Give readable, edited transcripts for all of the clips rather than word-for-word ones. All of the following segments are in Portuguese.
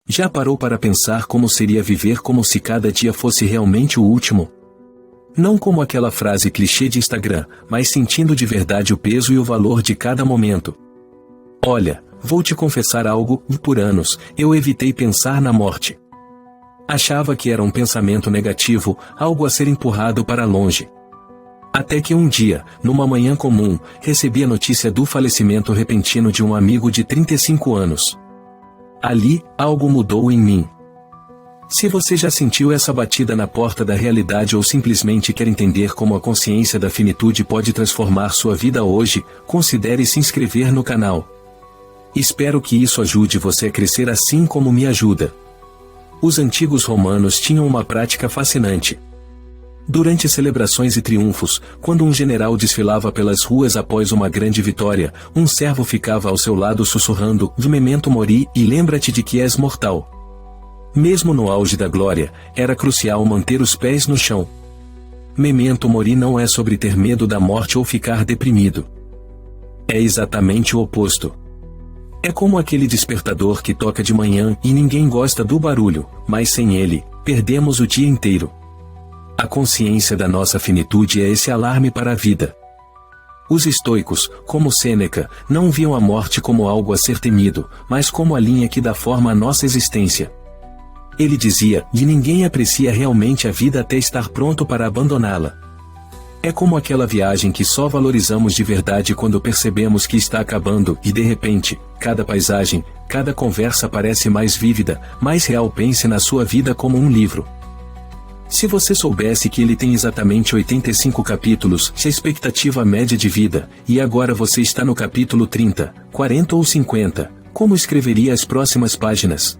Já parou para pensar como seria viver como se cada dia fosse realmente o último? Não como aquela frase clichê de Instagram, mas sentindo de verdade o peso e o valor de cada momento. Olha, vou te confessar algo, por anos, eu evitei pensar na morte. Achava que era um pensamento negativo, algo a ser empurrado para longe. Até que um dia, numa manhã comum, recebi a notícia do falecimento repentino de um amigo de 35 anos. Ali, algo mudou em mim. Se você já sentiu essa batida na porta da realidade ou simplesmente quer entender como a consciência da finitude pode transformar sua vida hoje, considere se inscrever no canal. Espero que isso ajude você a crescer assim como me ajuda. Os antigos romanos tinham uma prática fascinante. Durante celebrações e triunfos, quando um general desfilava pelas ruas após uma grande vitória, um servo ficava ao seu lado sussurrando, memento mori, e lembra-te de que és mortal. Mesmo no auge da glória, era crucial manter os pés no chão. Memento mori não é sobre ter medo da morte ou ficar deprimido. É exatamente o oposto. É como aquele despertador que toca de manhã e ninguém gosta do barulho, mas sem ele, perdemos o dia inteiro. A consciência da nossa finitude é esse alarme para a vida. Os estoicos, como Sêneca, não viam a morte como algo a ser temido, mas como a linha que dá forma à nossa existência. Ele dizia, que ninguém aprecia realmente a vida até estar pronto para abandoná-la. É como aquela viagem que só valorizamos de verdade quando percebemos que está acabando e de repente, cada paisagem, cada conversa parece mais vívida, mais real. Pense na sua vida como um livro. Se você soubesse que ele tem exatamente 85 capítulos, a expectativa média de vida, e agora você está no capítulo 30, 40 ou 50, como escreveria as próximas páginas?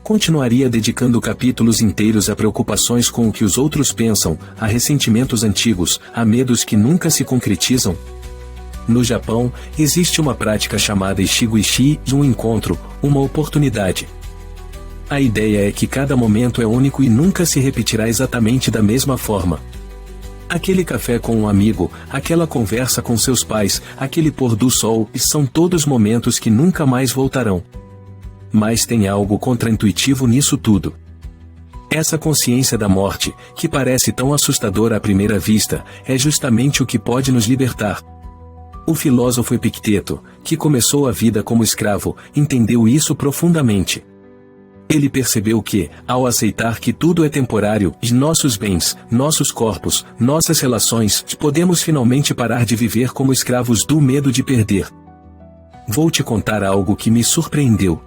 Continuaria dedicando capítulos inteiros a preocupações com o que os outros pensam, a ressentimentos antigos, a medos que nunca se concretizam? No Japão, existe uma prática chamada Ichiguishi, um encontro, uma oportunidade. A ideia é que cada momento é único e nunca se repetirá exatamente da mesma forma. Aquele café com um amigo, aquela conversa com seus pais, aquele pôr do sol, são todos momentos que nunca mais voltarão. Mas tem algo contraintuitivo nisso tudo. Essa consciência da morte, que parece tão assustadora à primeira vista, é justamente o que pode nos libertar. O filósofo Epicteto, que começou a vida como escravo, entendeu isso profundamente. Ele percebeu que, ao aceitar que tudo é temporário, e nossos bens, nossos corpos, nossas relações, podemos finalmente parar de viver como escravos do medo de perder. Vou te contar algo que me surpreendeu.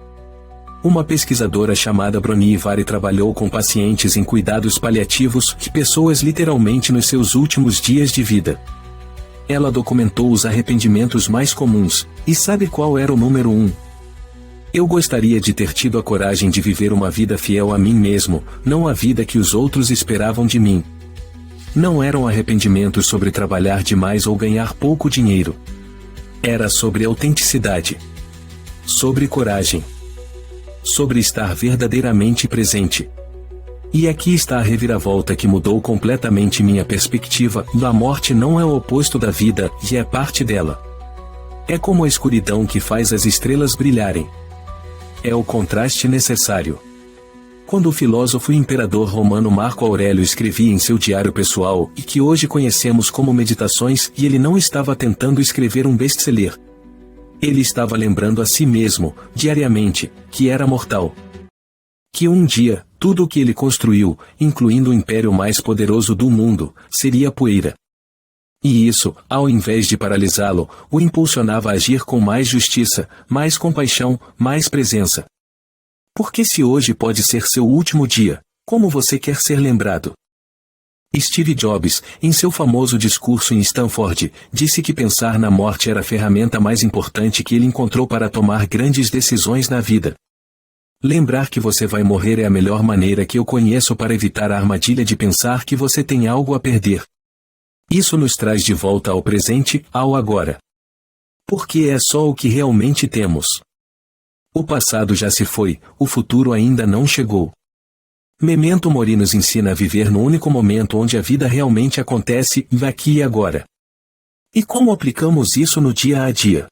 Uma pesquisadora chamada Bronnie Ware trabalhou com pacientes em cuidados paliativos, pessoas literalmente nos seus últimos dias de vida. Ela documentou os arrependimentos mais comuns, e sabe qual era o número 1? Eu gostaria de ter tido a coragem de viver uma vida fiel a mim mesmo, não a vida que os outros esperavam de mim. Não eram arrependimentos sobre trabalhar demais ou ganhar pouco dinheiro. Era sobre autenticidade. Sobre coragem. Sobre estar verdadeiramente presente. E aqui está a reviravolta que mudou completamente minha perspectiva. A morte não é o oposto da vida, e é parte dela. É como a escuridão que faz as estrelas brilharem. É o contraste necessário. Quando o filósofo e imperador romano Marco Aurélio escrevia em seu diário pessoal, e que hoje conhecemos como Meditações, e ele não estava tentando escrever um best-seller. Ele estava lembrando a si mesmo, diariamente, que era mortal. Que um dia, tudo o que ele construiu, incluindo o império mais poderoso do mundo, seria poeira. E isso, ao invés de paralisá-lo, o impulsionava a agir com mais justiça, mais compaixão, mais presença. Porque se hoje pode ser seu último dia, como você quer ser lembrado? Steve Jobs, em seu famoso discurso em Stanford, disse que pensar na morte era a ferramenta mais importante que ele encontrou para tomar grandes decisões na vida. Lembrar que você vai morrer é a melhor maneira que eu conheço para evitar a armadilha de pensar que você tem algo a perder. Isso nos traz de volta ao presente, ao agora. Porque é só o que realmente temos. O passado já se foi, o futuro ainda não chegou. Memento Mori nos ensina a viver no único momento onde a vida realmente acontece, aqui e agora. E como aplicamos isso no dia a dia?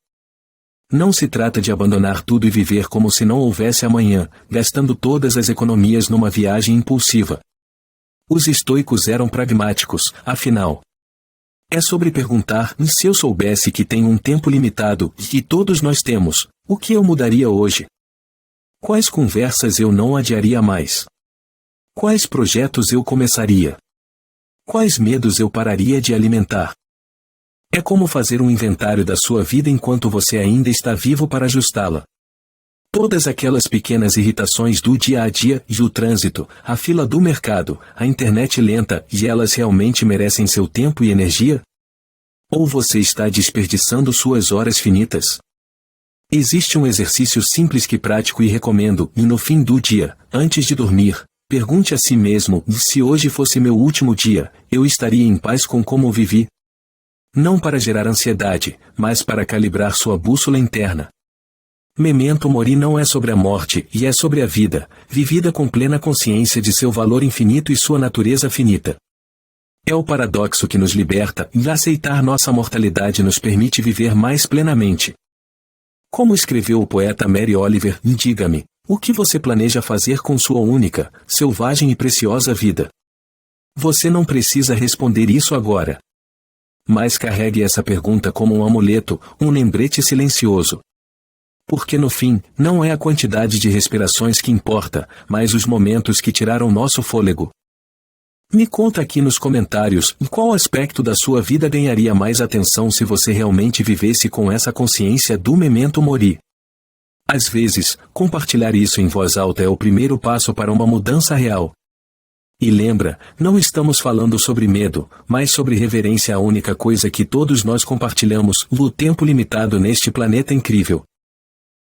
Não se trata de abandonar tudo e viver como se não houvesse amanhã, gastando todas as economias numa viagem impulsiva. Os estoicos eram pragmáticos, afinal. É sobre perguntar: se eu soubesse que tenho um tempo limitado, e que todos nós temos, o que eu mudaria hoje? Quais conversas eu não adiaria mais? Quais projetos eu começaria? Quais medos eu pararia de alimentar? É como fazer um inventário da sua vida enquanto você ainda está vivo para ajustá-la. Todas aquelas pequenas irritações do dia a dia, e o trânsito, a fila do mercado, a internet lenta, e elas realmente merecem seu tempo e energia? Ou você está desperdiçando suas horas finitas? Existe um exercício simples que pratico e recomendo, e no fim do dia, antes de dormir, pergunte a si mesmo: se hoje fosse meu último dia, eu estaria em paz com como vivi? Não para gerar ansiedade, mas para calibrar sua bússola interna. Memento Mori não é sobre a morte, e é sobre a vida, vivida com plena consciência de seu valor infinito e sua natureza finita. É o paradoxo que nos liberta, e aceitar nossa mortalidade nos permite viver mais plenamente. Como escreveu o poeta Mary Oliver, diga-me, o que você planeja fazer com sua única, selvagem e preciosa vida? Você não precisa responder isso agora. Mas carregue essa pergunta como um amuleto, um lembrete silencioso. Porque no fim, não é a quantidade de respirações que importa, mas os momentos que tiraram nosso fôlego. Me conta aqui nos comentários, qual aspecto da sua vida ganharia mais atenção se você realmente vivesse com essa consciência do Memento Mori. Às vezes, compartilhar isso em voz alta é o primeiro passo para uma mudança real. E lembra, não estamos falando sobre medo, mas sobre reverência à única coisa que todos nós compartilhamos, o tempo limitado neste planeta incrível.